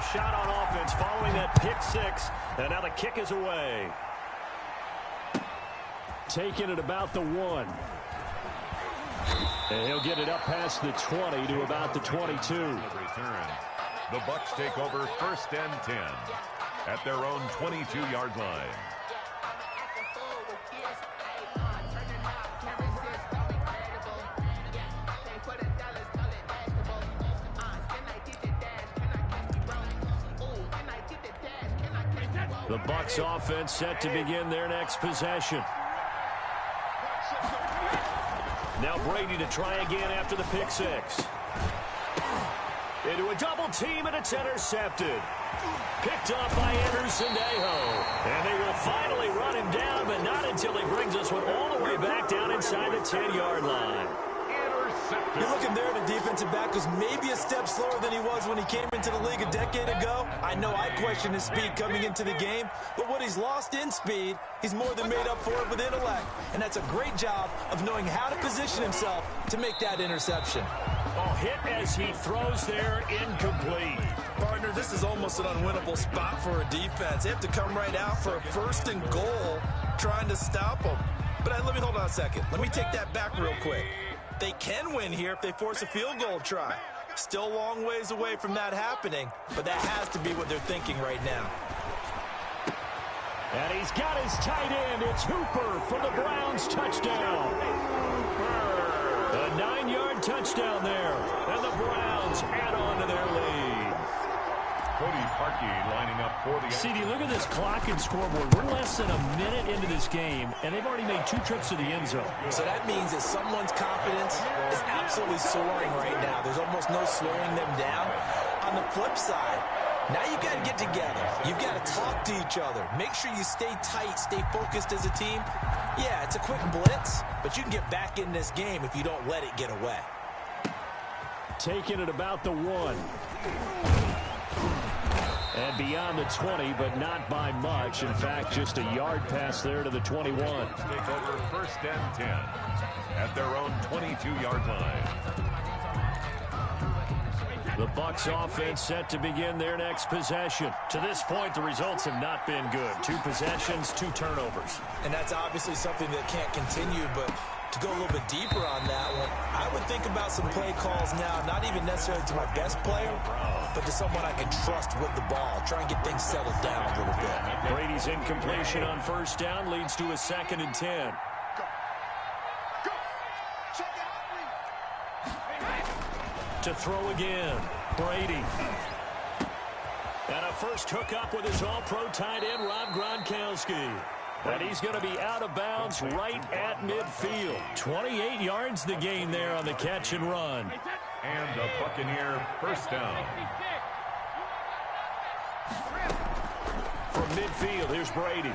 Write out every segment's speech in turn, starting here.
their shot on offense following that pick six. And now the kick is away. Taking it about the 1. And he'll get it up past the 20 to about the 22. The Bucs take over 1st and 10 at their own 22-yard line. The Bucs offense set to begin their next possession. Now Brady to try again after the pick six. Into a double team, and it's intercepted. Picked up by Anderson Aho. And they will finally run him down, but not until he brings us one all the way back down inside the 10-yard line. You look in there, the defensive back was maybe a step slower than he was when he came into the league a decade ago. I know I questioned his speed coming into the game, but what he's lost in speed, he's more than made up for it with intellect. And that's a great job of knowing how to position himself to make that interception. Oh, hit as he throws there, incomplete. Partner, this is almost an unwinnable spot for a defense. They have to come right out for a 1st and goal trying to stop him. But let me hold on a second. Let me take that back real quick. They can win here if they force a field goal try. Still a long ways away from that happening, but that has to be what they're thinking right now. And he's got his tight end. It's Hooper for the Browns. Touchdown. A 9-yard touchdown there. And the Browns add on to their lead. Cody Parkey lining up for the... CD, look at this clock and scoreboard. We're less than a minute into this game, and they've already made 2 trips to the end zone. So that means that someone's confidence is absolutely soaring right now. There's almost no slowing them down. On the flip side, now you've got to get together. You've got to talk to each other. Make sure you stay tight, stay focused as a team. Yeah, it's a quick blitz, but you can get back in this game if you don't let it get away. Taking it about the 1. And beyond the 20, but not by much. In fact, just a yard pass there to the 21. Take over 1st and 10 at their own 22-yard line. The Bucs offense set to begin their next possession. To this point, the results have not been good. 2 possessions, 2 turnovers. And that's obviously something that can't continue, but to go a little bit deeper on that one, I would think about some play calls now, not even necessarily to my best player, but to someone I can trust with the ball. Try and get things settled down a little bit. Brady's incompletion on 1st down leads to a 2nd and 10. To throw again, Brady. And a first hookup with his all-pro tight end, Rob Gronkowski. And he's going to be out of bounds right at midfield. 28 yards the gain there on the catch and run. And the Buccaneer 1st down. From midfield, here's Brady.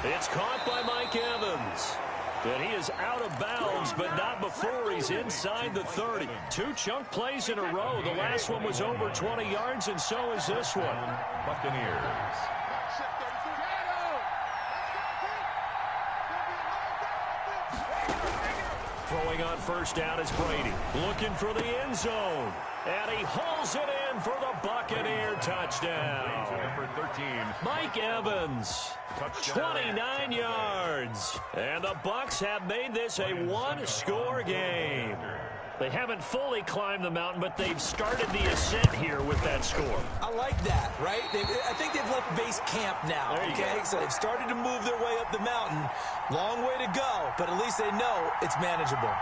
It's caught by Mike Evans. And he is out of bounds, but not before he's inside the 30. 2 chunk plays in a row. The last one was over 20 yards, and so is this one. Buccaneers. Throwing on 1st down is Brady. Looking for the end zone. And he hauls it in for the Buccaneer touchdown. Number 13. Mike Evans. 29 yards. And the Bucs have made this a 1-score game. They haven't fully climbed the mountain, but they've started the ascent here with that score. I like that, right? I think they've left base camp now, okay? So they've started to move their way up the mountain. Long way to go, but at least they know it's manageable.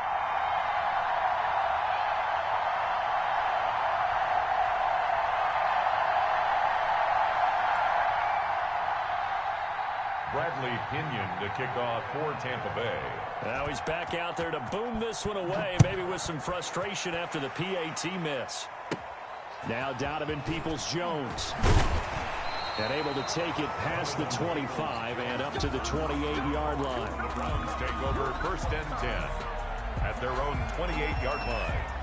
Bradley Pinion to kick off for Tampa Bay. Now he's back out there to boom this one away, maybe with some frustration after the PAT miss. Now Donovan Peoples-Jones. And able to take it past the 25 and up to the 28-yard line. The Browns take over 1st and 10 at their own 28-yard line.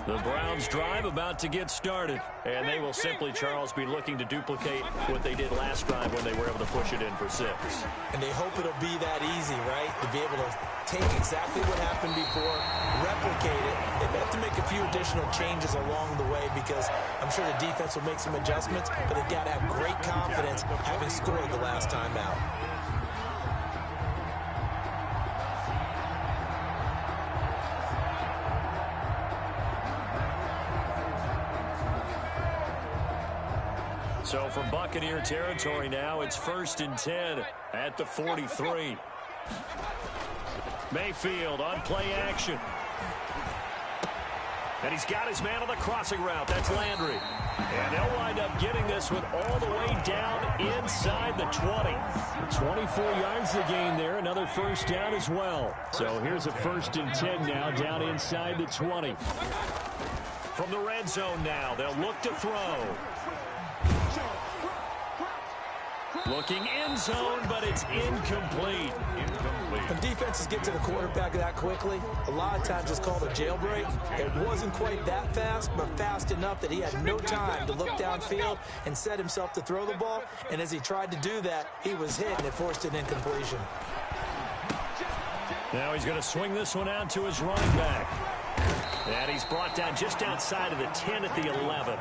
The Browns drive about to get started, and they will simply, Charles, be looking to duplicate what they did last drive when they were able to push it in for 6. And they hope it'll be that easy, right? The be able to take exactly what happened before, replicate it. They have to make a few additional changes along the way because I'm sure the defense will make some adjustments, but they've got to have great confidence having scored the last time out. So from Buccaneer territory now, it's 1st and 10 at the 43. Mayfield on play action. And he's got his man on the crossing route. That's Landry. And they'll wind up getting this one all the way down inside the 20. 24 yards to gain there. Another first down as well. So here's a 1st and 10 now down inside the 20. From the red zone now, they'll look to throw. Looking end zone, but it's incomplete. When defenses get to the quarterback that quickly, a lot of times it's called a jailbreak. It wasn't quite that fast, but fast enough that he had no time to look downfield and set himself to throw the ball. And as he tried to do that, he was hit, and it forced an incompletion. Now he's going to swing this one out to his running back. And he's brought down just outside of the 10 at the 11.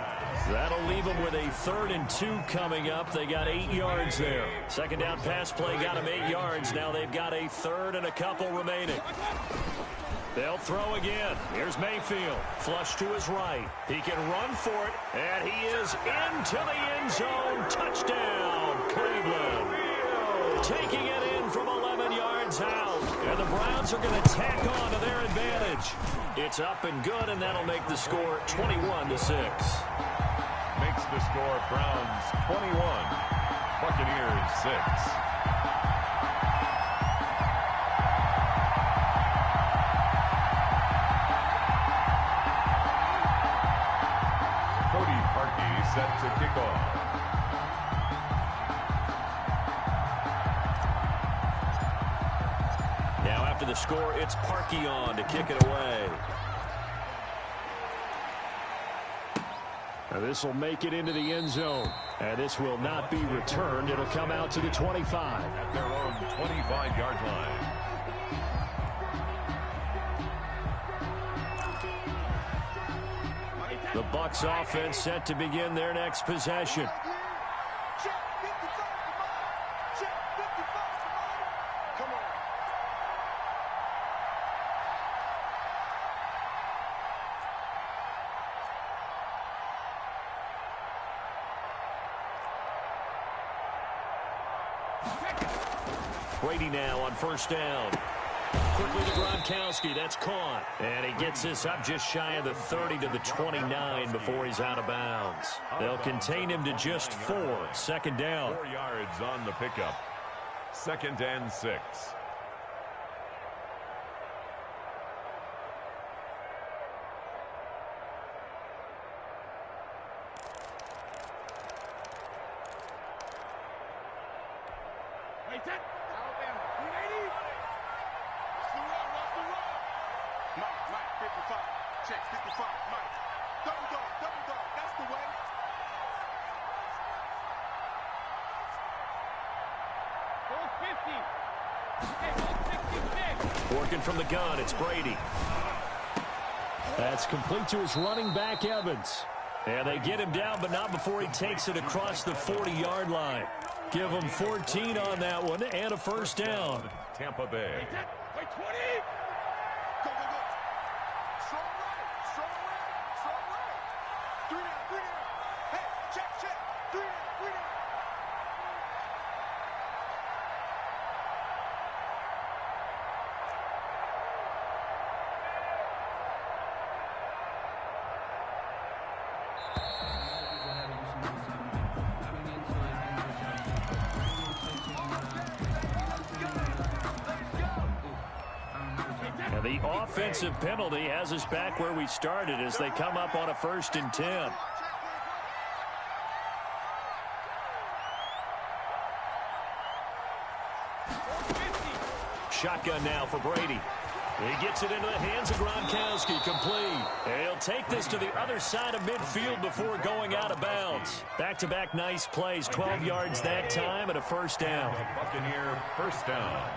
That'll leave them with a 3rd and 2 coming up. They got 8 yards there. Second down pass play got them 8 yards. Now they've got a 3rd and a couple remaining. They'll throw again. Here's Mayfield. Flush to his right. He can run for it. And he is into the end zone. Touchdown, Cleveland. Taking it in from 11 yards out. And the Browns are going to tack on to their advantage. It's up and good, and that'll make the score 21-6. Makes the score Browns 21, Buccaneers 6. Cody Parkey set to kick off. Now after the score, it's Parkey on to kick it away. Now this will make it into the end zone. And this will not be returned. It'll come out to the 25. At their own 25-yard line. The Bucs offense set to begin their next possession. Brady now on 1st down. Quickly to Gronkowski. That's caught. And he gets this up just shy of the 30 to the 29 before he's out of bounds. They'll contain him to just 4. 2nd down. 4 yards on the pickup. 2nd and 6. Working from the gun, it's Brady. That's complete to his running back, Evans. And they get him down, but not before he takes it across the 40-yard line. Give him 14 on that one and a 1st down. Tampa Bay. And the offensive penalty has us back where we started as they come up on a 1st and 10. Shotgun now for Brady. He gets it into the hands of Gronkowski, complete. He'll take this to the other side of midfield before going out of bounds. Back-to-back nice plays, 12 yards that time and a 1st down. Buccaneer 1st down.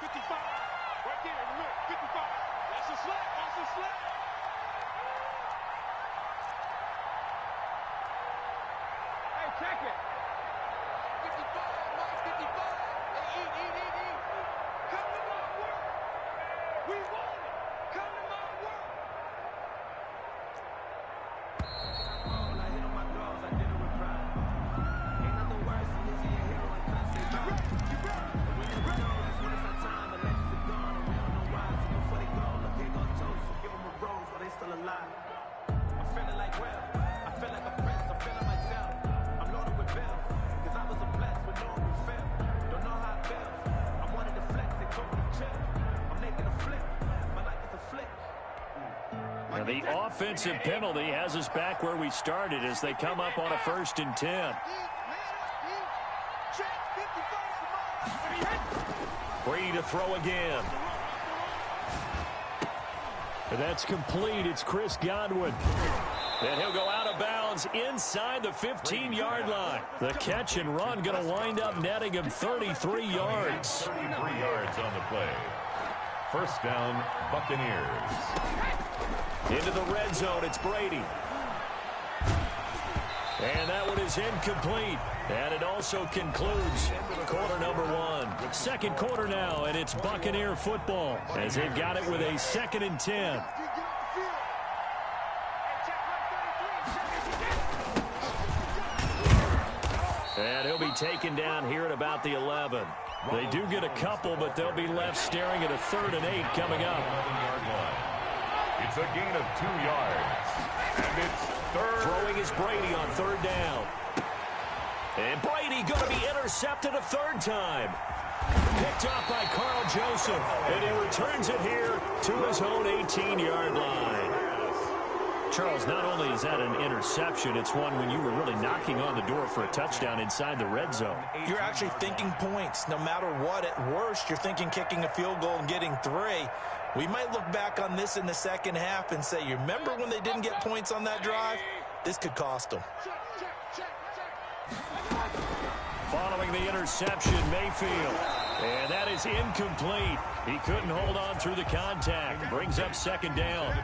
55. Right there in the middle. 55. That's a slap. That's a slap. Hey, check it. 55, Mike, 55. Hey, eat. Come to my work. We want it. Come to my work. Oh, I hit on my girls, I did it with pride. Ain't nothing worse than losing your hero and constant battle. We never know, that's when it's our time, but legends are gone, and we don't know why. So before they go, look, here go toast, so give them a rose while they still alive. I'm feeling like well, I feel like a prince, I'm feeling myself. I'm loaded with bills, cause I was a blessed with no one who fell. Don't know how it feels, I wanted to flex, they told me to chill. I'm making a flip, my life is a flick. And the offensive penalty has us back where we started as they come up on a 1st and 10. Brady to throw again. And that's complete. It's Chris Godwin. And he'll go out of bounds inside the 15-yard line. The catch and run going to wind up netting him 33 yards. 33 yards on the play. First down, Buccaneers. Into the red zone, it's Brady. And that one is incomplete. And it also concludes quarter number 1. Second quarter now, and it's Buccaneer football as they've got it with a 2nd and 10. And he'll be taken down here at about the 11. They do get a couple, but they'll be left staring at a 3rd and 8 coming up. It's a gain of 2 yards. And it's third. Throwing is Brady on 3rd down. And Brady going to be intercepted a 3rd time. Picked up by Carl Joseph. And he returns it here to his own 18-yard line. Charles, not only is that an interception, it's one when you were really knocking on the door for a touchdown inside the red zone. You're actually thinking points. No matter what, at worst, you're thinking kicking a field goal and getting 3. We might look back on this in the second half and say, you remember when they didn't get points on that drive? This could cost them. Following the interception, Mayfield. And that is incomplete. He couldn't hold on through the contact. Brings up 2nd down.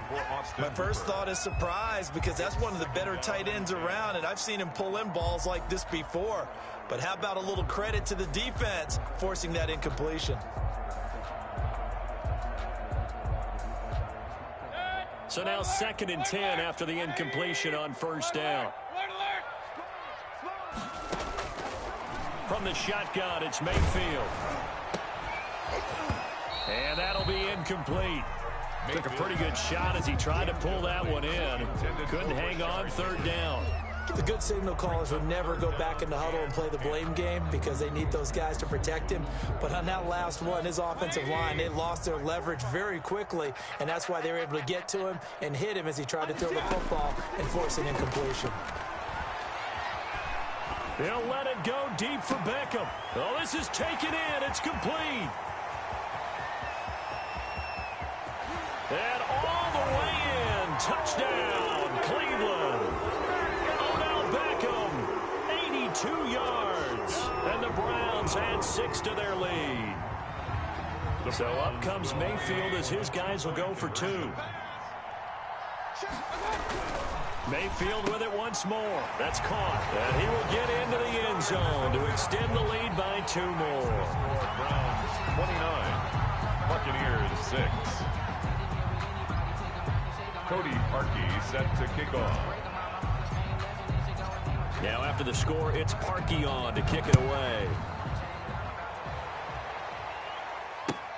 My first thought is surprise because that's one of the better tight ends around, and I've seen him pull in balls like this before. But how about a little credit to the defense forcing that incompletion? So now 2nd and 10 after the incompletion on 1st down. From the shotgun, it's Mayfield. And that'll be incomplete. Took a pretty good shot as he tried to pull that one in. Couldn't hang on 3rd down. The good signal callers would never go back in the huddle and play the blame game because they need those guys to protect him. But on that last one, his offensive line, they lost their leverage very quickly, and that's why they were able to get to him and hit him as he tried to throw the football and force an incompletion. They'll let it go deep for Beckham. Oh, this is taken in. It's complete. And all the way in. Touchdown, Cleveland. Odell Beckham, 82 yards. And the Browns add 6 to their lead. So up comes Mayfield as his guys will go for 2. Mayfield with it once more. That's caught. And he will get into the end zone to extend the lead by 2 more. Browns 29, Buccaneers 6. Cody Parkey set to kick off. Now after the score, it's Parkey on to kick it away.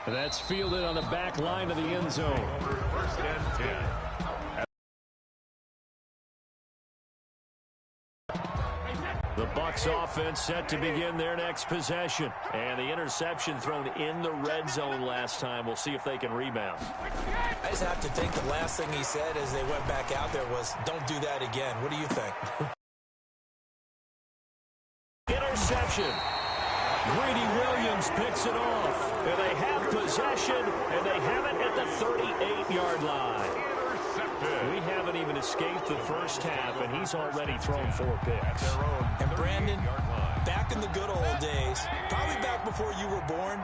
And that's fielded on the back line of the end zone. 1st and 10. The Bucs offense set to begin their next possession. And the interception thrown in the red zone last time. We'll see if they can rebound. I just have to think the last thing he said as they went back out there was, don't do that again. What do you think? Interception. Greedy Williams picks it off. And they have possession, and they have it at the 38-yard line. We haven't even escaped the first half, and he's already thrown 4 picks. And Brandon, back in the good old days, probably back before you were born,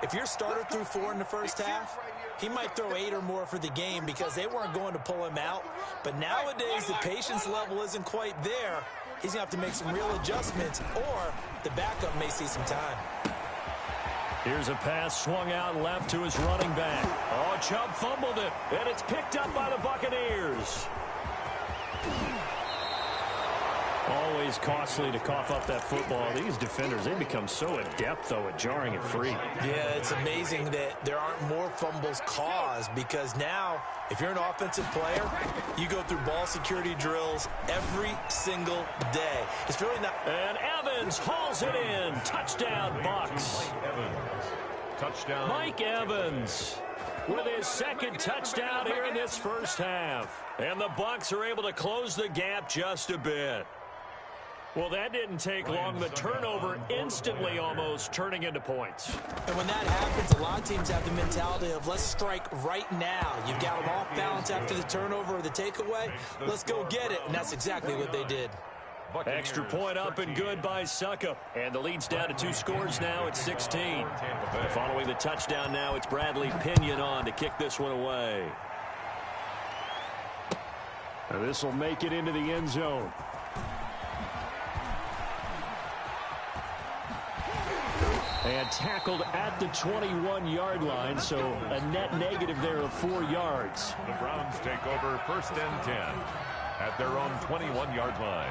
If your starter threw 4 in the first half, he might throw 8 or more for the game because they weren't going to pull him out. But nowadays, the patience level isn't quite there. He's going to have to make some real adjustments, or the backup may see some time. Here's a pass swung out left to his running back. Oh, Chubb fumbled it, and it's picked up by the Buccaneers. Always costly to cough up that football. These defenders, they become so adept, though, at jarring it free. Yeah, it's amazing that there aren't more fumbles caused because now, if you're an offensive player, you go through ball security drills every single day. It's really not... And Evans hauls it in. Touchdown, Bucs. Touchdown. Mike Evans with his second touchdown here in this first half. And the Bucs are able to close the gap just a bit. Well, that didn't take long. The turnover instantly almost turning into points. And when that happens, a lot of teams have the mentality of let's strike right now. You've got them off balance after the turnover or the takeaway. Let's go get it. And that's exactly what they did. Extra point up and good by Suckup. And the lead's down to 2 scores now at 16. Following the touchdown now, it's Bradley Pinion on to kick this one away. This will make it into the end zone. And tackled at the 21-yard line, so a net negative there of 4 yards. The Browns take over 1st and 10 at their own 21-yard line.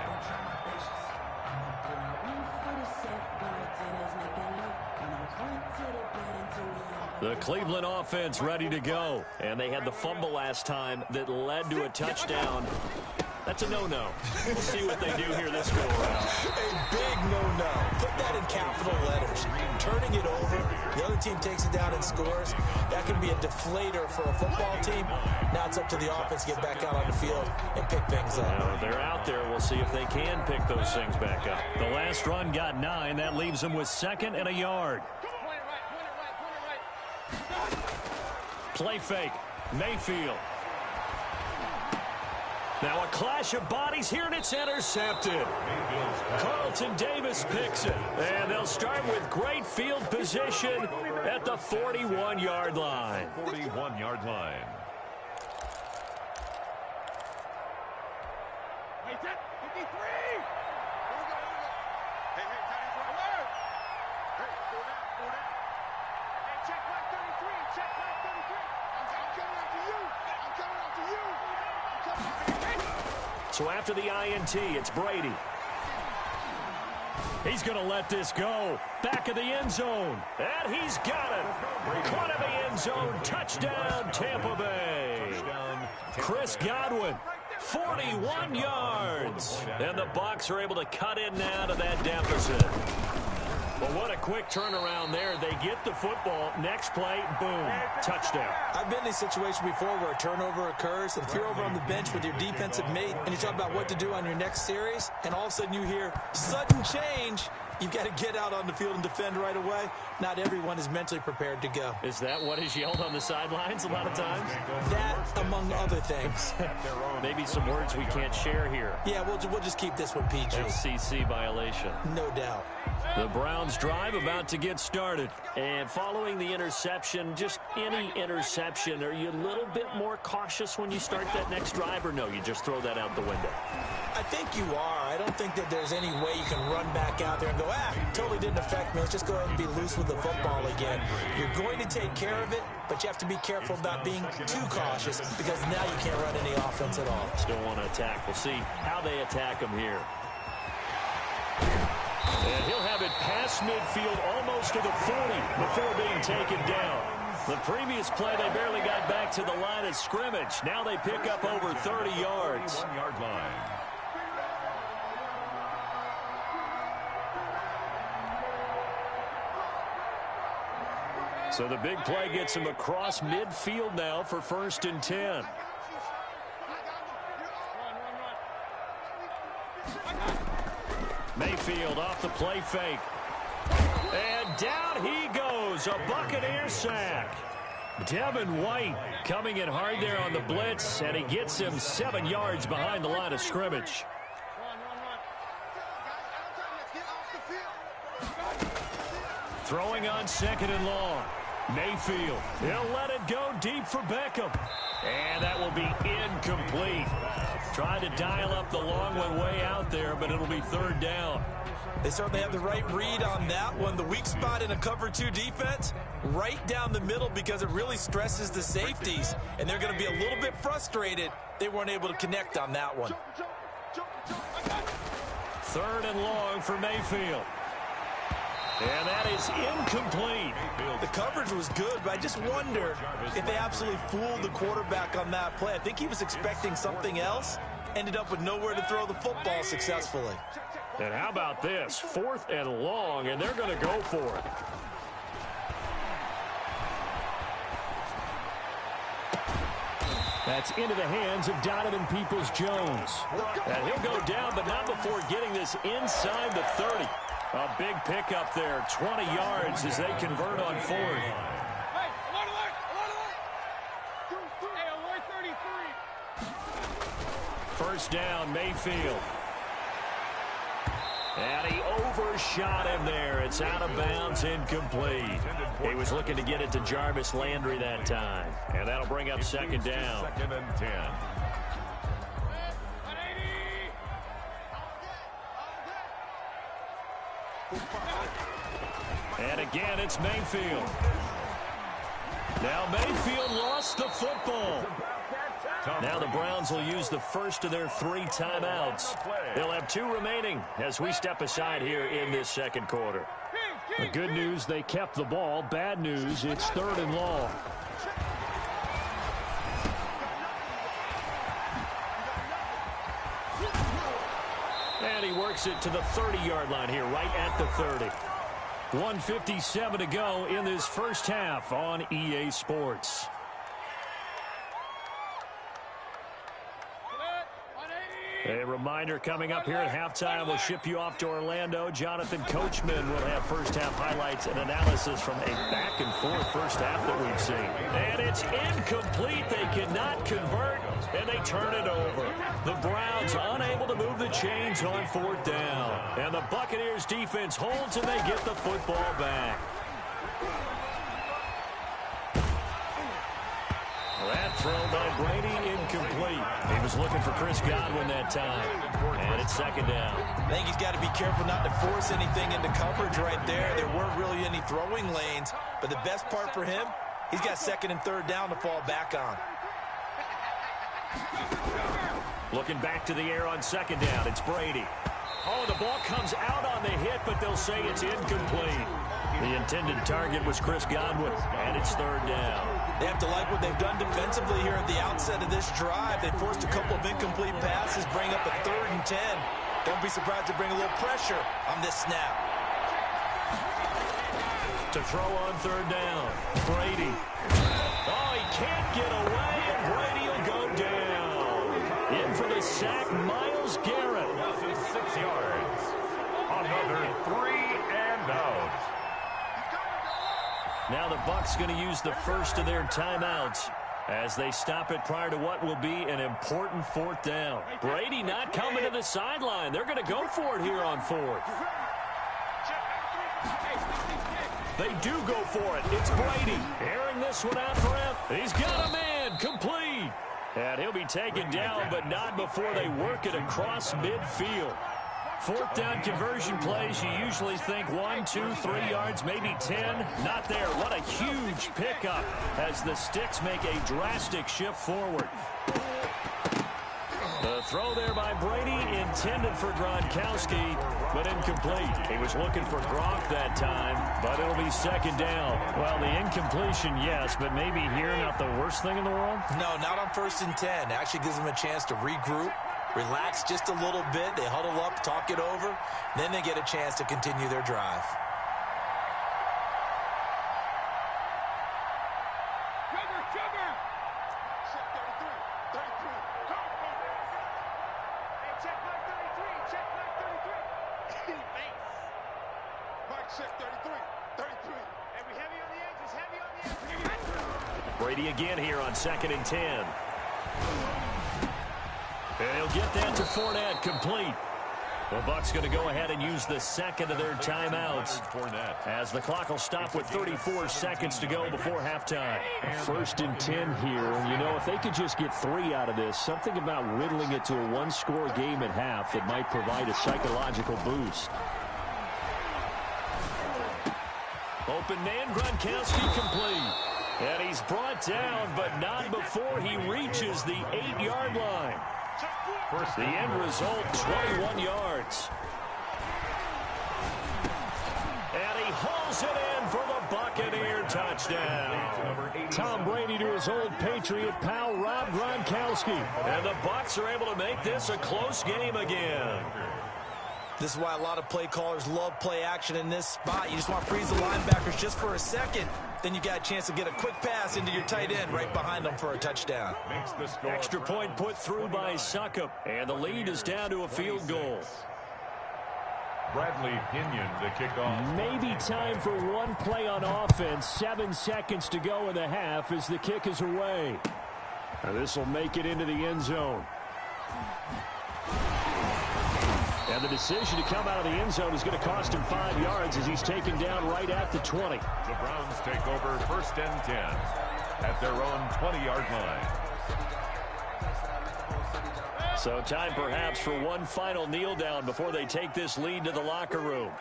The Cleveland offense ready to go. And they had the fumble last time that led to a touchdown. That's a no-no. We'll see what they do here this go-around. A big no-no. Put that in capital letters. Turning it over, the other team takes it down and scores. That can be a deflator for a football team. Now it's up to the offense to get back out on the field and pick things up. Now, they're out there. We'll see if they can pick those things back up. The last run got 9. That leaves them with 2nd and a yard. Play fake. Mayfield. Now a clash of bodies here, and it's intercepted. Carlton Davis picks it. And they'll start with great field position at the 41-yard line. 41-yard line. Hey, 53! Hey, alert! Hey, go down. Hey, check back 33. I'm coming after you. So after the INT, it's Brady. He's going to let this go. Back of the end zone. And he's got it. Caught in the end zone. Touchdown, Tampa Bay. Chris Godwin, 41 yards. And the Bucs are able to cut in now to that deficit. But what a quick turnaround there. They get the football. Next play, boom, touchdown. I've been in a situation before where a turnover occurs, and if you're over on the bench with your defensive mate and you talk about what to do on your next series, and all of a sudden you hear sudden change, you've got to get out on the field and defend right away. Not everyone is mentally prepared to go. Is that what is yelled on the sidelines a lot of times? That, among other things. Maybe some words we can't share here. Yeah, we'll just keep this one PG. FCC violation. No doubt. The Browns drive about to get started. And following the interception, just any interception, are you a little bit more cautious when you start that next drive, or no, you just throw that out the window? I think you are. I don't think that there's any way you can run back out there and go, totally didn't affect me. Let's just go ahead and be loose with the football again. You're going to take care of it, but you have to be careful about being too cautious because now you can't run any offense at all. Still want to attack. We'll see how they attack him here. And he'll have it past midfield almost to the 40 before being taken down. The previous play, they barely got back to the line of scrimmage. Now they pick up over 30 yards. 1-yard line. So the big play gets him across midfield now for 1st and 10. Mayfield off the play fake. And down he goes. A Buccaneer sack. Devin White coming in hard there on the blitz, and he gets him 7 yards behind the line of scrimmage. Throwing on 2nd and long. Mayfield, he'll let it go deep for Beckham. And that will be incomplete. Trying to dial up the long one way out there, but it'll be third down. They certainly have the right read on that one. The weak spot in a cover 2 defense, right down the middle, because it really stresses the safeties. And they're going to be a little bit frustrated they weren't able to connect on that one. Third and long for Mayfield. And that is incomplete. The coverage was good, but I just wonder if they absolutely fooled the quarterback on that play. I think he was expecting something else, ended up with nowhere to throw the football successfully. And how about this? 4th and long, and they're going to go for it. That's into the hands of Donovan Peoples-Jones. And he'll go down, but not before getting this inside the 30. A big pickup there, 20 yards as they convert on 4th. Hey, alert 33. First down, Mayfield. And he overshot him there. It's out of bounds, incomplete. He was looking to get it to Jarvis Landry that time. And that'll bring up second down. 2nd and 10. And again, it's Mayfield. Now Mayfield lost the football. Now the Browns will use the first of their 3 timeouts. They'll have 2 remaining as we step aside here in this second quarter. The good news, they kept the ball. Bad news, it's 3rd and long. And he works it to the 30-yard line here, right at the 30. 1:57 to go in this first half on EA Sports. A reminder coming up here at halftime, we'll ship you off to Orlando. Jonathan Coachman will have first-half highlights and analysis from a back-and-forth first half that we've seen. And it's incomplete. They cannot convert, and they turn it over. The Browns unable to move the chains on 4th down. And the Buccaneers defense holds, and they get the football back. That throw by Brady incomplete. He was looking for Chris Godwin that time. And it's second down. I think he's got to be careful not to force anything into coverage right there. There weren't really any throwing lanes. But the best part for him, he's got 2nd and 3rd down to fall back on. Looking back to the air on second down, it's Brady. Oh, the ball comes out on the hit, but they'll say it's incomplete. The intended target was Chris Godwin, and it's 3rd down. They have to like what they've done defensively here at the outset of this drive. They forced a couple of incomplete passes, bring up a 3rd and 10. Don't be surprised to bring a little pressure on this snap. To throw on 3rd down, Brady. Oh, he can't get away, and Brady will go down. In for the sack, Myles Garrett. 6 yards. Another 3 and out. Now the Bucs going to use the first of their timeouts as they stop it prior to what will be an important 4th down. Brady not coming to the sideline. They're going to go for it here on 4th. They do go for it. It's Brady airing this one out for him. He's got a man complete. And he'll be taken down, but not before they work it across midfield. 4th down conversion plays, you usually think 1, 2, 3 yards, maybe 10. Not there. What a huge pickup as the Sticks make a drastic shift forward. The throw there by Brady intended for Gronkowski, but incomplete. He was looking for Gronk that time, but it'll be second down. Well, the incompletion, yes, but maybe here not the worst thing in the world? No, not on 1st and 10. Actually gives them a chance to regroup, relax just a little bit. They huddle up, talk it over. Then they get a chance to continue their drive. Trevor! Check 33. 33. Go! Hey, check mark 33. Check mark 33. Thanks. Mark check 33. 33. Hey, we heavy on the edges. Heavy on the edges. Brady again here on 2nd and 10. And he'll get that to Fournette, complete. The Bucs going to go ahead and use the second of their timeouts as the clock will stop with 34 seconds to go before halftime. 1st and 10 here. You know, if they could just get 3 out of this, something about whittling it to a one-score game at half that might provide a psychological boost. Open man, Gronkowski complete. And he's brought down, but not before he reaches the 8-yard line. The end result, 21 yards. And he hauls it in for the Buccaneer touchdown. Tom Brady to his old Patriot pal, Rob Gronkowski. And the Bucs are able to make this a close game again. This is why a lot of play callers love play action in this spot. You just want to freeze the linebackers just for a second. Then you got a chance to get a quick pass into your tight end right behind them for a touchdown. Extra point put through by Succop. And the lead is down to a field goal. Bradley Pinion to kick off. Maybe time for one play on offense. 7 seconds to go in the half as the kick is away. This will make it into the end zone. And the decision to come out of the end zone is going to cost him 5 yards as he's taken down right at the 20. The Browns take over 1st and 10 at their own 20-yard line. So time perhaps for one final kneel down before they take this lead to the locker room.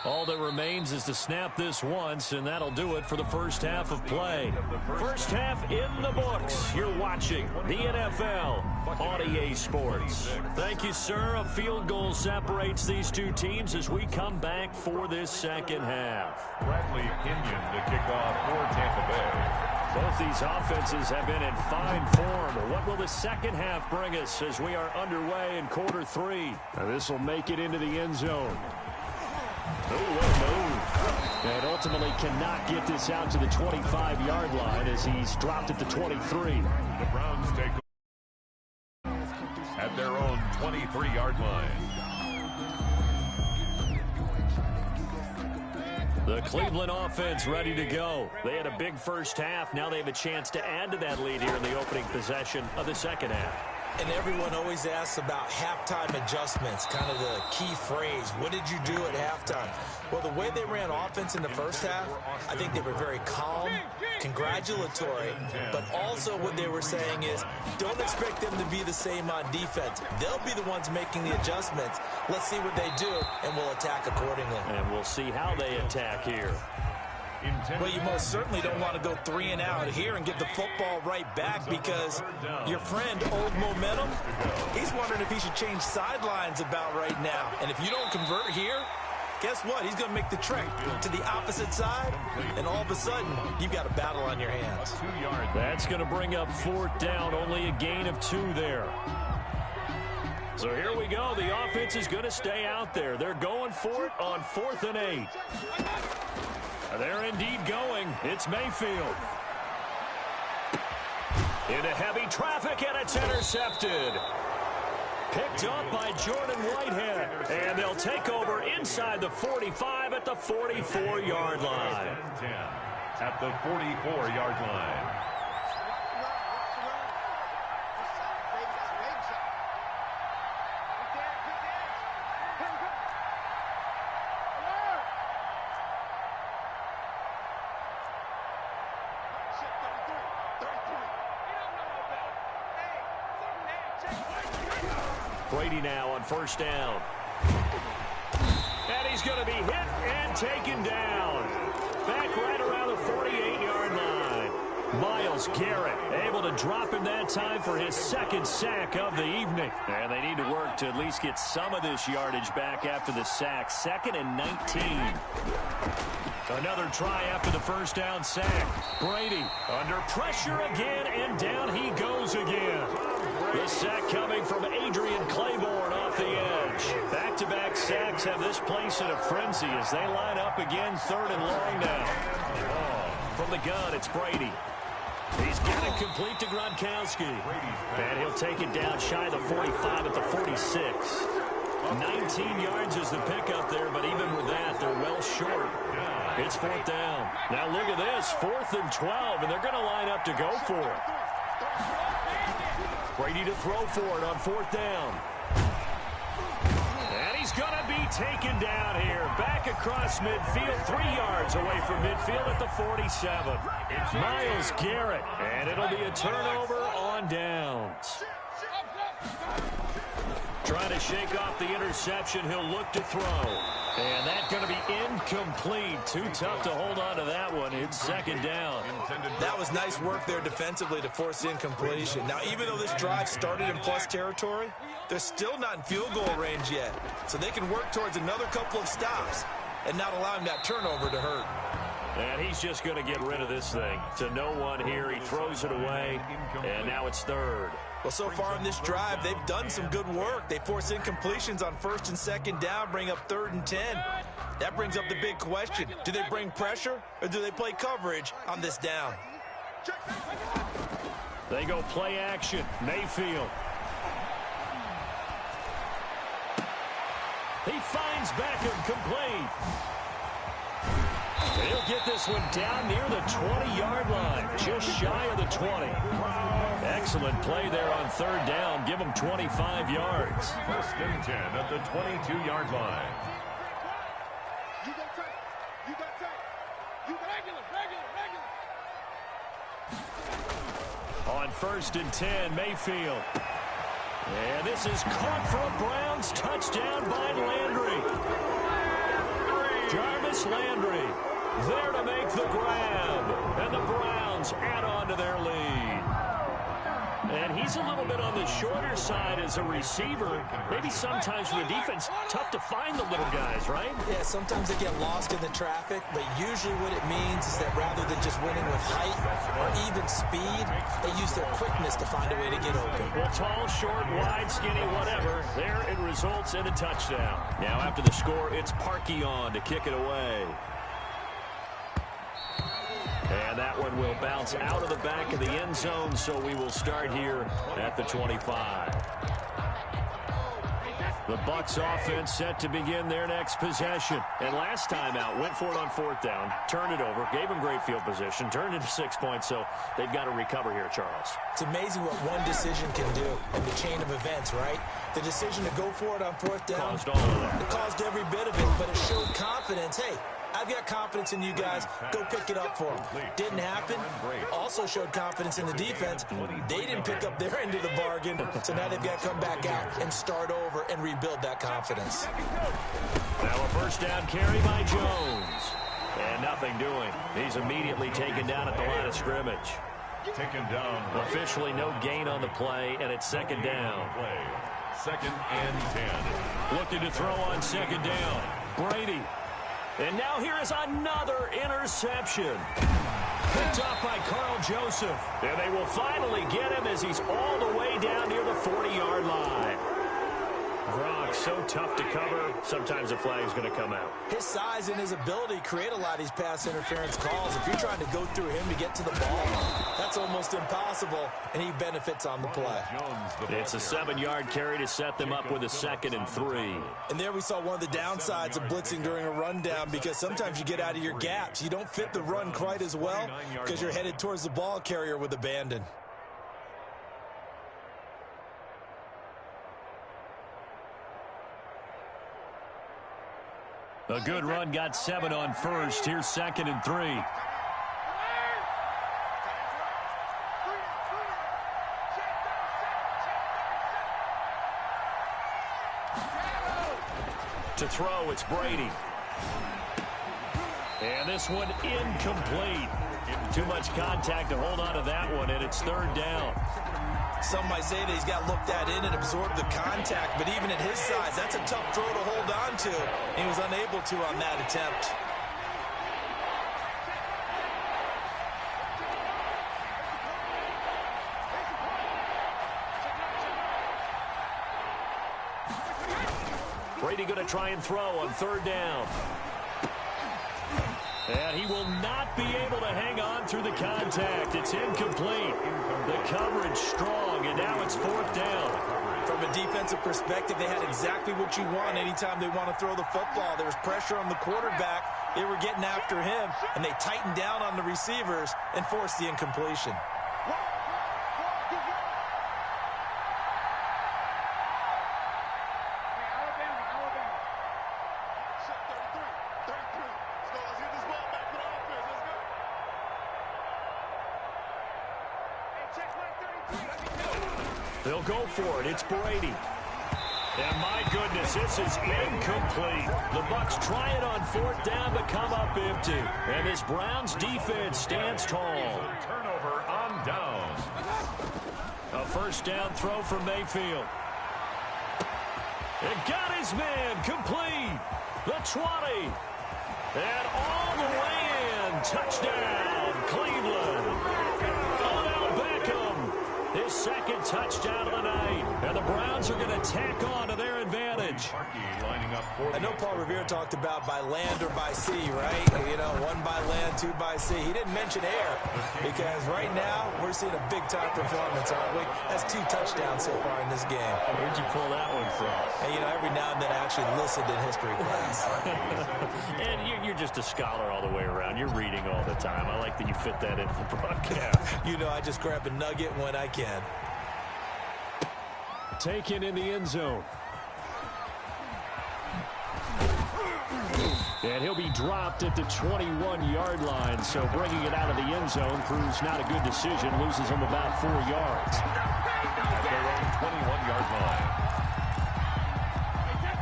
All that remains is to snap this once, and that'll do it for the first half of play. First half in the books. You're watching the NFL on EA Sports. Thank you, sir. A field goal separates these two teams as we come back for this second half. Bradley Pinion to kick off for Tampa Bay. Both these offenses have been in fine form. What will the second half bring us as we are underway in quarter 3? This will make it into the end zone. And ultimately cannot get this out to the 25-yard line as he's dropped at the 23. The Browns take at their own 23-yard line. The Cleveland offense ready to go. They had a big first half. Now they have a chance to add to that lead here in the opening possession of the second half. And everyone always asks about halftime adjustments, kind of the key phrase. What did you do at halftime? Well, the way they ran offense in the first half, I think they were very calm, congratulatory, but also what they were saying is don't expect them to be the same on defense. They'll be the ones making the adjustments. Let's see what they do, and we'll attack accordingly. And we'll see how they attack here. Well, you most certainly don't want to go 3 and out here and give the football right back because your friend, Old Momentum, he's wondering if he should change sidelines about right now. And if you don't convert here, guess what? He's going to make the trek to the opposite side, and all of a sudden, you've got a battle on your hands. That's going to bring up 4th down, only a gain of 2 there. So here we go. The offense is going to stay out there. They're going for it on 4th and 8. They're indeed going. It's Mayfield. Into heavy traffic, and it's intercepted. Picked up by Jordan Whitehead. And they'll take over inside the 45 at the 44-yard line. At the 44-yard line. Brady now on 1st down. And he's going to be hit and taken down. Back right around the 48-yard line. Myles Garrett able to drop him that time for his 2nd sack of the evening. And they need to work to at least get some of this yardage back after the sack. 2nd and 19. Another try after the 1st down sack. Brady under pressure again, and down he goes again. The sack coming from Adrian Claiborne off the edge. Back-to-back sacks have this place in a frenzy as they line up again 3rd and long now. From the gun, it's Brady. He's got it complete to Gronkowski. And he'll take it down shy of the 45 at the 46. 19 yards is the pickup there, but even with that, they're well short. It's 4th down. Now look at this, 4th and 12, and they're going to line up to go for it. Brady to throw for it on 4th down. he's going to be taken down here. Back across midfield, 3 yards away from midfield at the 47. Myles Garrett, and it'll be a turnover on downs. Trying to shake off the interception. He'll look to throw. And that's going to be incomplete. Too tough to hold on to that one. It's second down. That was nice work there defensively to force the incompletion. Now, even though this drive started in plus territory, they're still not in field goal range yet. So they can work towards another couple of stops and not allowing that turnover to hurt. And he's just going to get rid of this thing. To no one here. He throws it away. And now it's third. Well, so far in this drive, they've done some good work. They force incompletions on first and second down, bring up 3rd and 10. That brings up the big question. Do they bring pressure or do they play coverage on this down? They go play action. Mayfield. He finds Beckham complete. He'll get this one down near the 20-yard line, just shy of the 20. Excellent play there on 3rd down. Give him 25 yards. 1st and 10 at the 22-yard line. You got tight. You got tight. You got regular. On 1st and 10, Mayfield. And this is caught for a Browns touchdown by Landry. Jarvis Landry there to make the grab. And the Browns add on to their lead. And he's a little bit on the shorter side as a receiver. Maybe sometimes for the defense, tough to find the little guys, right? Yeah, sometimes they get lost in the traffic, but usually what it means is that rather than just winning with height or even speed, they use their quickness to find a way to get open. Well, tall, short, wide, skinny, whatever. There it results in a touchdown. Now after the score, it's Pookielocks to kick it away. And that one will bounce out of the back of the end zone, so we will start here at the 25. The Bucs offense set to begin their next possession. And last time out, went for it on 4th down, turned it over, gave them great field position, turned it to 6 points, so they've got to recover here, Charles. It's amazing what one decision can do in the chain of events, right? The decision to go for it on 4th down. Caused all of that. It caused every bit of it, but it showed confidence. Hey, I've got confidence in you guys. Go pick it up for them. Didn't happen. Also showed confidence in the defense. They didn't pick up their end of the bargain, so now they've got to come back out and start over and rebuild that confidence. Now a 1st down carry by Jones. And nothing doing. He's immediately taken down at the line of scrimmage. Taken down. Officially no gain on the play, and it's 2nd down. 2nd and 10. Looking to throw on 2nd down. Brady. And now here is another interception. Picked off by Carl Joseph. And they will finally get him as he's all the way down near the 40-yard line. Gronk, so tough to cover. Sometimes the flag's going to come out. His size and his ability create a lot of these pass interference calls. If you're trying to go through him to get to the ball, that's almost impossible, and he benefits on the play. It's a 7-yard carry to set them up with a 2nd and 3. And there we saw one of the downsides of blitzing during a rundown, because sometimes you get out of your gaps. You don't fit the run quite as well because you're headed towards the ball carrier with abandon. A good run, got 7 on 1st. Here's 2nd and 3. To throw, it's Brady. And this one incomplete. Too much contact to hold on to that one, and it's 3rd down. Some might say that he's got looked at in and absorbed the contact, but even at his size, that's a tough throw to hold on to. He was unable to on that attempt. Brady going to try and throw on 3rd down. And he will not be able to hang on through the contact. It's incomplete. The coverage strong, and now it's 4th down. From a defensive perspective, they had exactly what you want anytime they want to throw the football. There was pressure on the quarterback. They were getting after him, and they tightened down on the receivers and forced the incompletion. Alabama. They'll go for it. It's Brady. And my goodness, this is incomplete. The Bucs try it on fourth down but come up empty. And this Browns defense stands tall. Turnover on down. A first down throw for Mayfield. It got his man complete. The 20. And all the way in. Touchdown, Cleveland. Odell Beckham. His second touchdown of the night. And the Browns are going to tack on to their advantage. Lining up for I know Paul Revere talked about by land or by sea, right? You know, one by land, two by sea. He didn't mention air because right now we're seeing a big-time performance, aren't we? That's 2 touchdowns so far in this game. Where'd you pull that one from? And, you know, every now and then I actually listened in history class. And you're just a scholar all the way around. You're reading all the time. I like that you fit that into the broadcast. You know, I just grab a nugget when I can. Taken in the end zone. And he'll be dropped at the 21-yard line. So bringing it out of the end zone proves not a good decision. Loses him about 4 yards. at their own 21-yard line.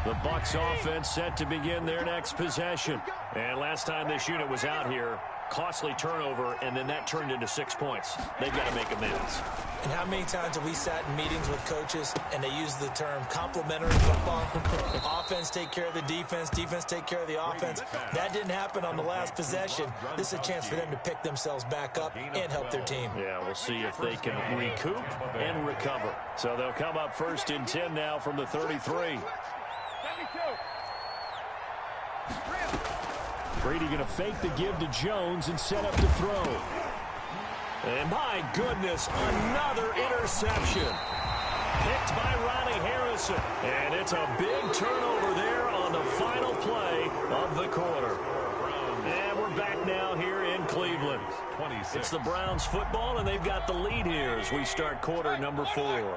The Bucs offense set to begin their next possession. And last time this unit was out here, costly turnover, and then that turned into 6 points. They've got to make amends. And how many times have we sat in meetings with coaches and they use the term complementary football? Offense take care of the defense, defense take care of the offense. That didn't happen on the last possession. This is a chance for them to pick themselves back up and help their team. Yeah, we'll see if they can recoup and recover. So they'll come up first and 10 now from the 33. Brady going to fake the give to Jones and set up to throw. And my goodness, another interception. Picked by Ronnie Harrison. And it's a big turnover there on the final play of the quarter. And we're back now here in Cleveland. It's the Browns football, and they've got the lead here as we start quarter number 4.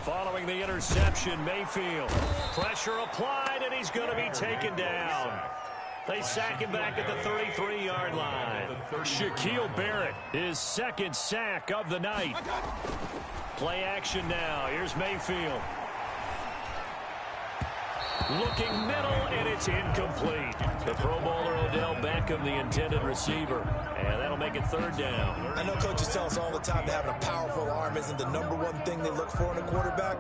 Following the interception, Mayfield. Pressure applied, and he's going to be taken down. They sack him back at the 33-yard line. Shaquille Barrett, his second sack of the night. Play action now. Here's Mayfield. Looking middle, and it's incomplete. The Pro Bowler Odell Beckham, the intended receiver. And that'll make it third down. I know coaches tell us all the time that having a powerful arm isn't the #1 thing they look for in a quarterback.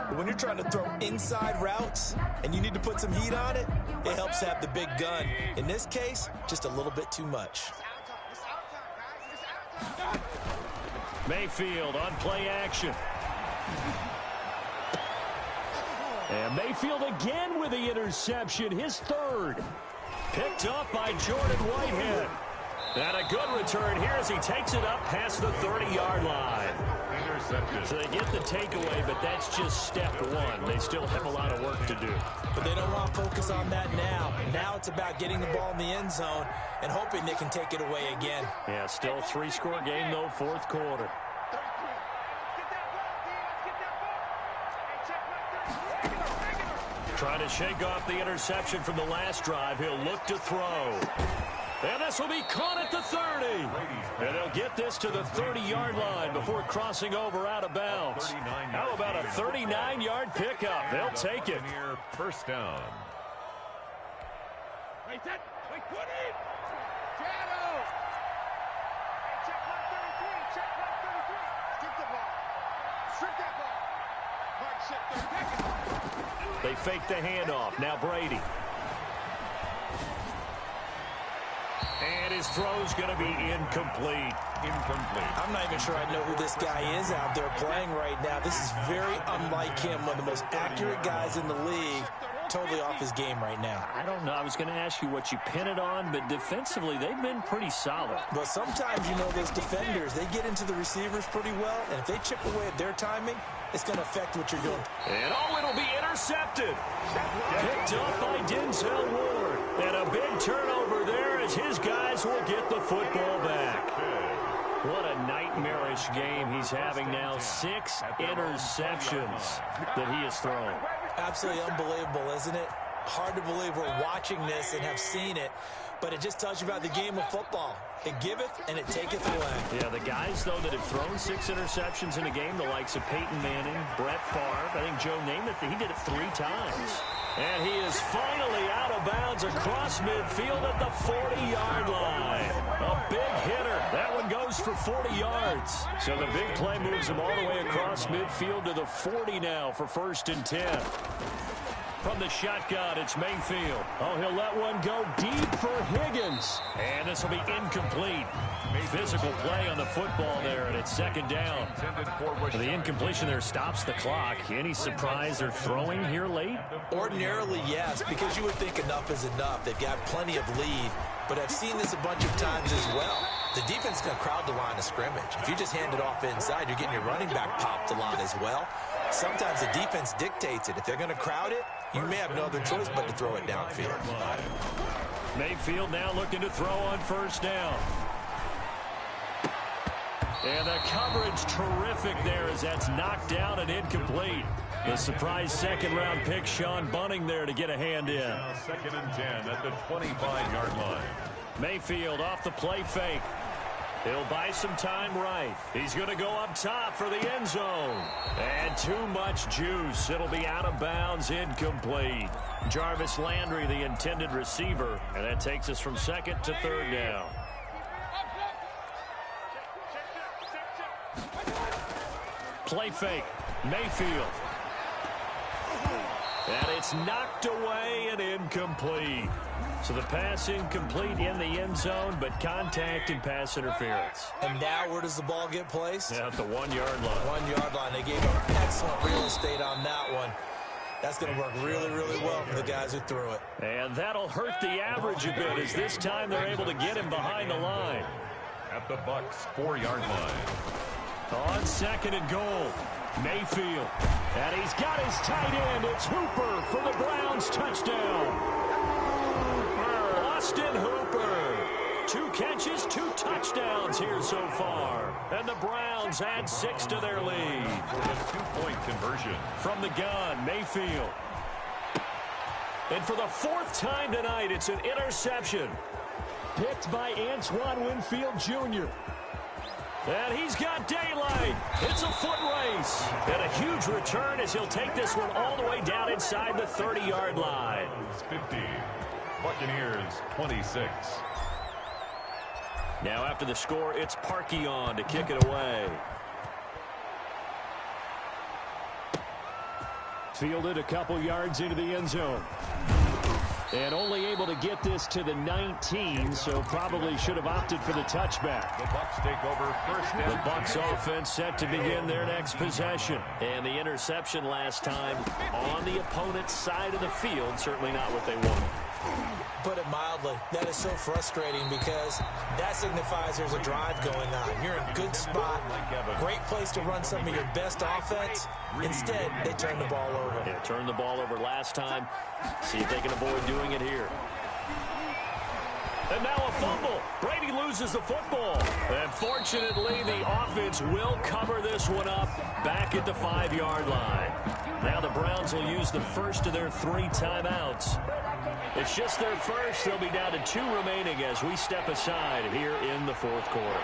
But when you're trying to throw inside routes and you need to put some heat on it, it helps to have the big gun. In this case, just a little bit too much. Mayfield on play action. And Mayfield again with the interception, his third. Picked up by Jordan Whitehead. And a good return here as he takes it up past the 30-yard line. Intercepted. So they get the takeaway, but that's just step one. They still have a lot of work to do. But they don't want to focus on that now. Now it's about getting the ball in the end zone and hoping they can take it away again. Yeah, still a 3-score game, though, fourth quarter. Trying to shake off the interception from the last drive. He'll look to throw. And this will be caught at the 30. And they'll get this to the 30-yard line before crossing over out of bounds. How about a 39-yard pickup? They'll take it. First down. They fake the handoff. Now Brady. And his throw's going to be incomplete. I'm not even sure I know who this guy is out there playing right now. This is very unlike him, one of the most accurate guys in the league. Totally off his game right now. I don't know. I was going to ask you what you pin it on, but defensively, they've been pretty solid. But sometimes, you know, those defenders, they get into the receivers pretty well, and if they chip away at their timing, it's going to affect what you're doing. And oh, it'll be intercepted. Picked up by Denzel Ward. And a big turnover there as his guys will get the football back. What a nightmarish game he's having now. 6 interceptions that he has thrown. Absolutely unbelievable, isn't it? Hard to believe we're watching this and have seen it, but it just tells you about the game of football. It giveth and it taketh away. Yeah, the guys, though, that have thrown 6 interceptions in a game, the likes of Peyton Manning, Brett Favre, I think Joe Namath, he did it 3 times. And he is finally out of bounds across midfield at the 40-yard line. A big hitter. That one goes for 40 yards. So the big play moves him all the way across midfield to the 40 now for 1st and 10. From the shotgun, it's Mayfield. Oh, he'll let one go deep for Higgins. And this will be incomplete. Physical play on the football there, and it's 2nd down. The incompletion there stops the clock. Any surprise they're throwing here late? Ordinarily, yes, because you would think enough is enough. They've got plenty of lead, but I've seen this a bunch of times as well. The defense is going to crowd the line of scrimmage. If you just hand it off inside, you're getting your running back popped a lot as well. Sometimes the defense dictates it. If they're going to crowd it, you may have no other choice but to throw it downfield. Mayfield now looking to throw on 1st down. And the coverage terrific there as that's knocked down and incomplete. The surprise 2nd-round pick, Sean Bunting, there to get a hand in. Now 2nd and 10 at the 25-yard line. Mayfield off the play fake. He'll buy some time right. He's going to go up top for the end zone. And too much juice. It'll be out of bounds, incomplete. Jarvis Landry, the intended receiver. And that takes us from 2nd to 3rd down. Play fake. Mayfield. And it's knocked away and incomplete. So the pass incomplete in the end zone, but contact and pass interference. And now where does the ball get placed? At the 1-yard line. 1-yard line. They gave him excellent real estate on that one. That's going to work really, really well for the guys who threw it. And that'll hurt the average a bit as this time they're able to get him behind the line. At the Bucs 4-yard line. On 2nd and goal, Mayfield. And he's got his tight end. It's Hooper for the Browns touchdown. Austin Hooper. 2 catches, 2 touchdowns here so far. And the Browns add 6 to their lead. For the 2-point conversion. From the gun, Mayfield. And for the 4th time tonight, it's an interception. Picked by Antoine Winfield Jr. And he's got daylight. It's a foot race. And a huge return as he'll take this one all the way down inside the 30-yard line. 50. Buccaneers 26. Now after the score, it's Pookielocks to kick it away. Fielded a couple yards into the end zone. And only able to get this to the 19, so probably should have opted for the touchback. The Bucs take over 1st and The Bucs offense set to begin their next possession. And the interception last time on the opponent's side of the field, certainly not what they wanted. Put it mildly, that is so frustrating because that signifies there's a drive going on. You're in a good spot, great place to run some of your best offense. Instead, they turn the ball over. Yeah, turned the ball over last time. See if they can avoid doing it here. And now a fumble. Brady loses the football. And fortunately, the offense will cover this one up back at the 5-yard line. Now the Browns will use the first of their 3 timeouts. It's just their first. They'll be down to 2 remaining as we step aside here in the 4th quarter.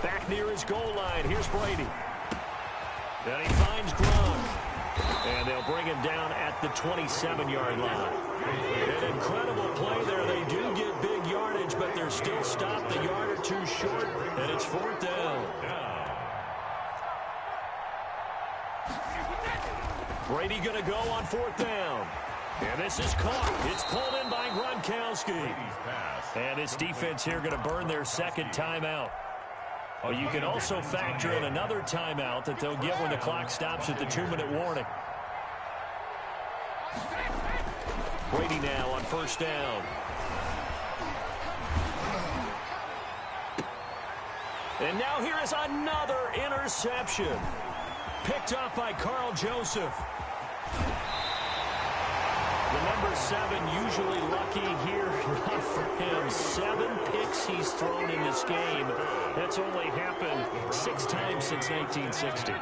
Back near his goal line. Here's Brady. Then he finds Gronk. And they'll bring him down at the 27-yard line. An incredible play there. They do get big yardage, but they're still stopped a yard or 2 short, and it's 4th down. Brady going to go on 4th down. And this is caught. It's pulled in by Gronkowski. And this defense here going to burn their 2nd timeout. Oh, you can also factor in another timeout that they'll get when the clock stops at the 2-minute warning. Brady now on 1st down. And now here is another interception. Picked up by Carl Joseph. The number 7 usually lucky here. Not for him. 7 picks he's thrown in this game. That's only happened 6 times since 1960.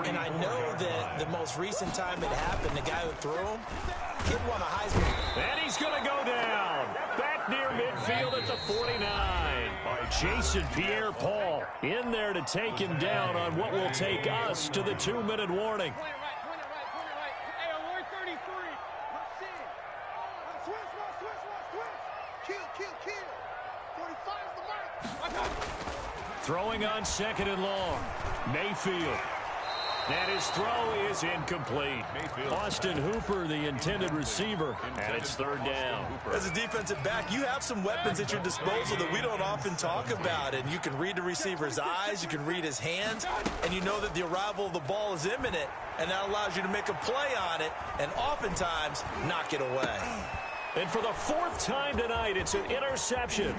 And I know that the most recent time it happened, the guy who threw him, kid won a Heisman. And he's going to go down. Back near midfield at the 49. Jason Pierre-Paul in there to take him down on what will take us to the 2-minute warning. Throwing on 2nd and long. Mayfield. And his throw is incomplete. Austin Hooper, the intended receiver, and it's 3rd down. As a defensive back, you have some weapons at your disposal that we don't often talk about. And you can read the receiver's eyes, you can read his hands, and you know that the arrival of the ball is imminent, and that allows you to make a play on it and oftentimes knock it away. And for the 4th time tonight, it's an interception.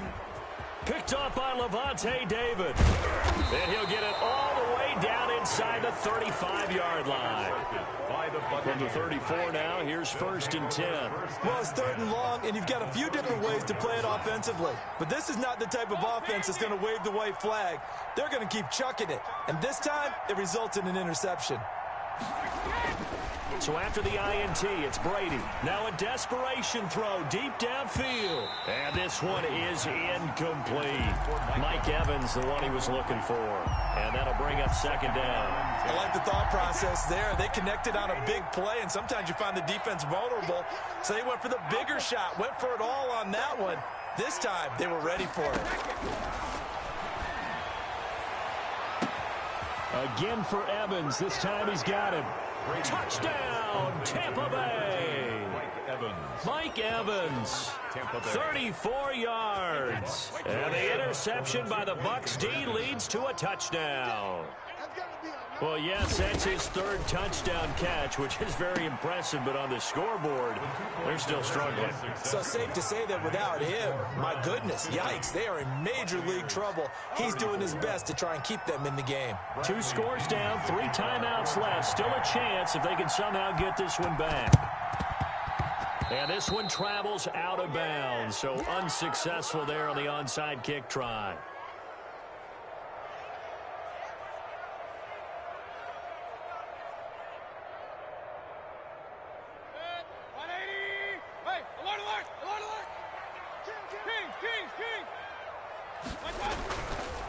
Picked off by Levante David. And he'll get it all the way down inside the 35-yard line. From the 34 now, here's 1st and 10. Well, it's 3rd and long, and you've got a few different ways to play it offensively. But this is not the type of offense that's going to wave the white flag. They're going to keep chucking it. And this time, it results in an interception. So after the INT, it's Brady. Now a desperation throw deep downfield. And this one is incomplete. Mike Evans, the one he was looking for. And that'll bring up 2nd down. I like the thought process there. They connected on a big play, and sometimes you find the defense vulnerable. So they went for the bigger shot, went for it all on that one. This time, they were ready for it. Again for Evans. This time he's got him. Touchdown, Tampa Bay. Mike Evans, 34 yards. And the interception by the Bucs D leads to a touchdown. Well, yes, that's his 3rd touchdown catch, which is very impressive, but on the scoreboard, they're still struggling. So safe to say that without him, my goodness, yikes, they are in major league trouble. He's doing his best to try and keep them in the game. 2 scores down, 3 timeouts left. Still a chance if they can somehow get this one back. And this one travels out of bounds, so unsuccessful there on the onside kick try.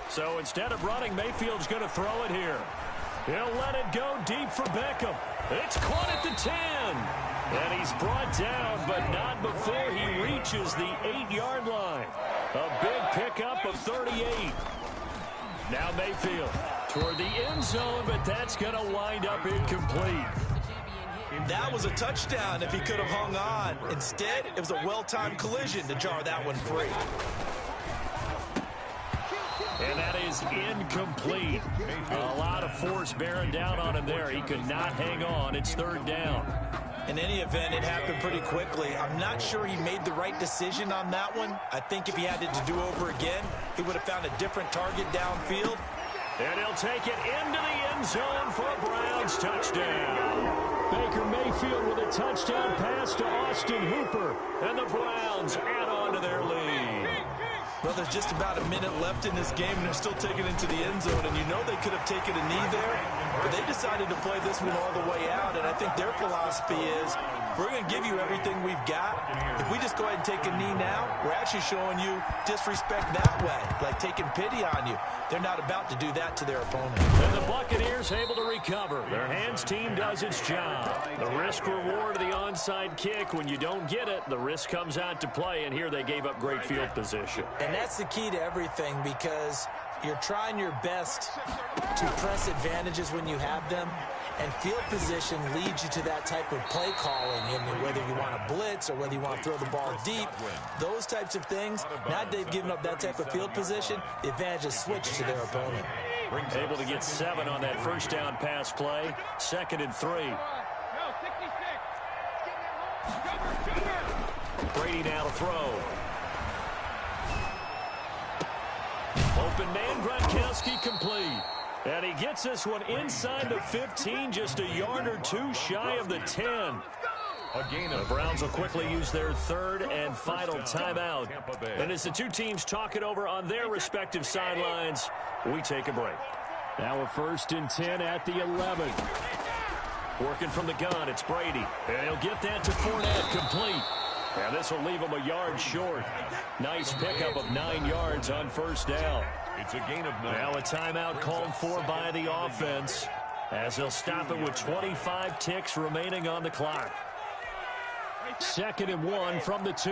So instead of running, Mayfield's going to throw it here. He'll let it go deep for Beckham. It's caught at the 10. And he's brought down, but not before he reaches the 8-yard line. A big pickup of 38. Now Mayfield toward the end zone, but that's going to wind up incomplete. That was a touchdown if he could have hung on. Instead, it was a well-timed collision to jar that one free. And that is incomplete. A lot of force bearing down on him there. He could not hang on. It's 3rd down. In any event, it happened pretty quickly. I'm not sure he made the right decision on that one. I think if he had it to do over again, he would have found a different target downfield. And he'll take it into the end zone for a Browns touchdown. Baker Mayfield with a touchdown pass to Austin Hooper. And the Browns add on to their lead. Well, there's just about a minute left in this game, and they're still taking it into the end zone. And you know they could have taken a knee there, but they decided to play this one all the way out. And I think their philosophy is, we're going to give you everything we've got. If we just go ahead and take a knee now, we're actually showing you disrespect that way, like taking pity on you. They're not about to do that to their opponent. And the Buccaneers able to recover. Their hands team does its job. The risk reward of the onside kick. When you don't get it, the risk comes out to play, and here they gave up great field position. And that's the key to everything, because you're trying your best to press advantages when you have them, and field position leads you to that type of play calling, and whether you want to blitz or whether you want to throw the ball deep, those types of things. Now they've given up that type of field position, the advantage is switched to their opponent. Able to get 7 on that first down pass play. 2nd and 3. Brady now to throw. Open man, Gronkowski complete. And he gets this one inside the 15, just a yard or two shy of the 10. A gain The of Browns will quickly use their third and final timeout. And as the two teams talk it over on their respective sidelines, we take a break. Now a 1st and 10 at the 11. Working from the gun, it's Brady. And he'll get that to Fournette, complete. And this will leave him a yard short. Nice pickup of 9 yards on 1st down. It's a gain of 9. Now a timeout called for by the offense, as they'll stop it with 25 ticks remaining on the clock. 2nd and 1 from the 2.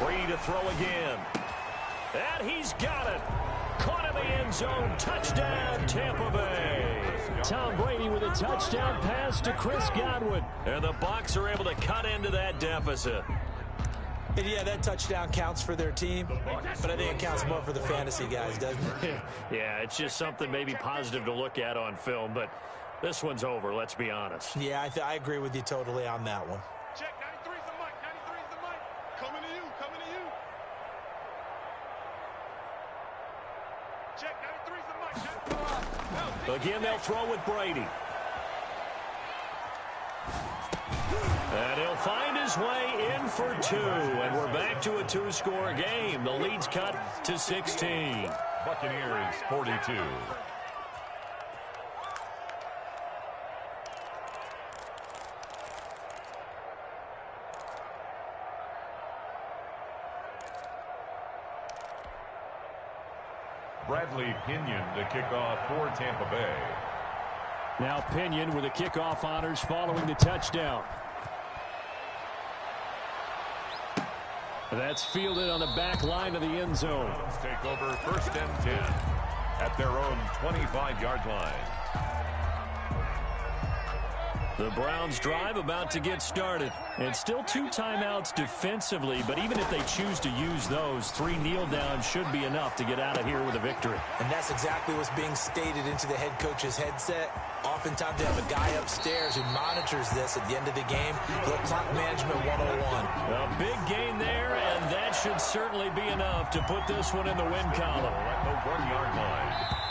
Brady to throw again. And he's got it. Caught in the end zone. Touchdown, Tampa Bay. Tom Brady with a touchdown pass to Chris Godwin. And the Bucs are able to cut into that deficit. And yeah, that touchdown counts for their team, but I think it counts more for the fantasy guys, doesn't it? Yeah, it's just something maybe positive to look at on film, but this one's over, let's be honest. Yeah, I agree with you totally on that one. Check, 93's the mic, 93's the mic. Coming to you, coming to you. Check, 93's the mic. Again, they'll throw with Brady. And he'll find his way in for 2. And we're back to a 2-score game. The lead's cut to 16. Buccaneers 42. Bradley Pinion to kick off for Tampa Bay. Now Pinion with the kickoff honors following the touchdown. That's fielded on the back line of the end zone. Browns take over 1st and 10 at their own 25-yard line. The Browns drive about to get started. And still 2 timeouts defensively, but even if they choose to use those, 3 kneel downs should be enough to get out of here with a victory. And that's exactly what's being stated into the head coach's headset. Oftentimes they have a guy upstairs who monitors this at the end of the game. Little clock management 101. A big gain there, and that should certainly be enough to put this one in the win column. At the 1-yard line.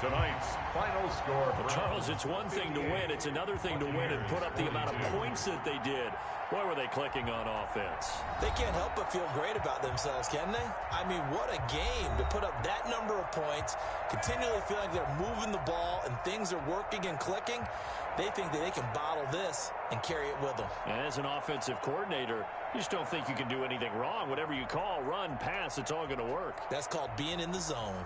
Tonight's final score. Charles, it's one thing to win. It's another thing to win and put up the amount of points that they did. Boy, were they clicking on offense. They can't help but feel great about themselves, can they? I mean, what a game to put up that number of points, continually feel like they're moving the ball and things are working and clicking. They think that they can bottle this and carry it with them. And as an offensive coordinator, you just don't think you can do anything wrong. Whatever you call, run, pass, it's all going to work. That's called being in the zone.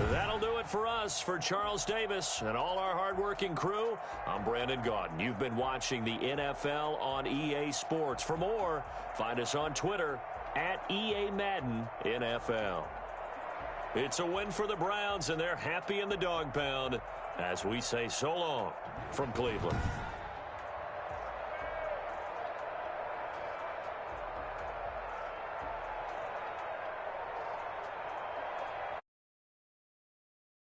That'll do it for us. For Charles Davis and all our hardworking crew, I'm Brandon Gaudin. You've been watching the NFL on EA Sports. For more, find us on Twitter at EA Madden NFL. It's a win for the Browns, and they're happy in the dog pound as we say so long from Cleveland.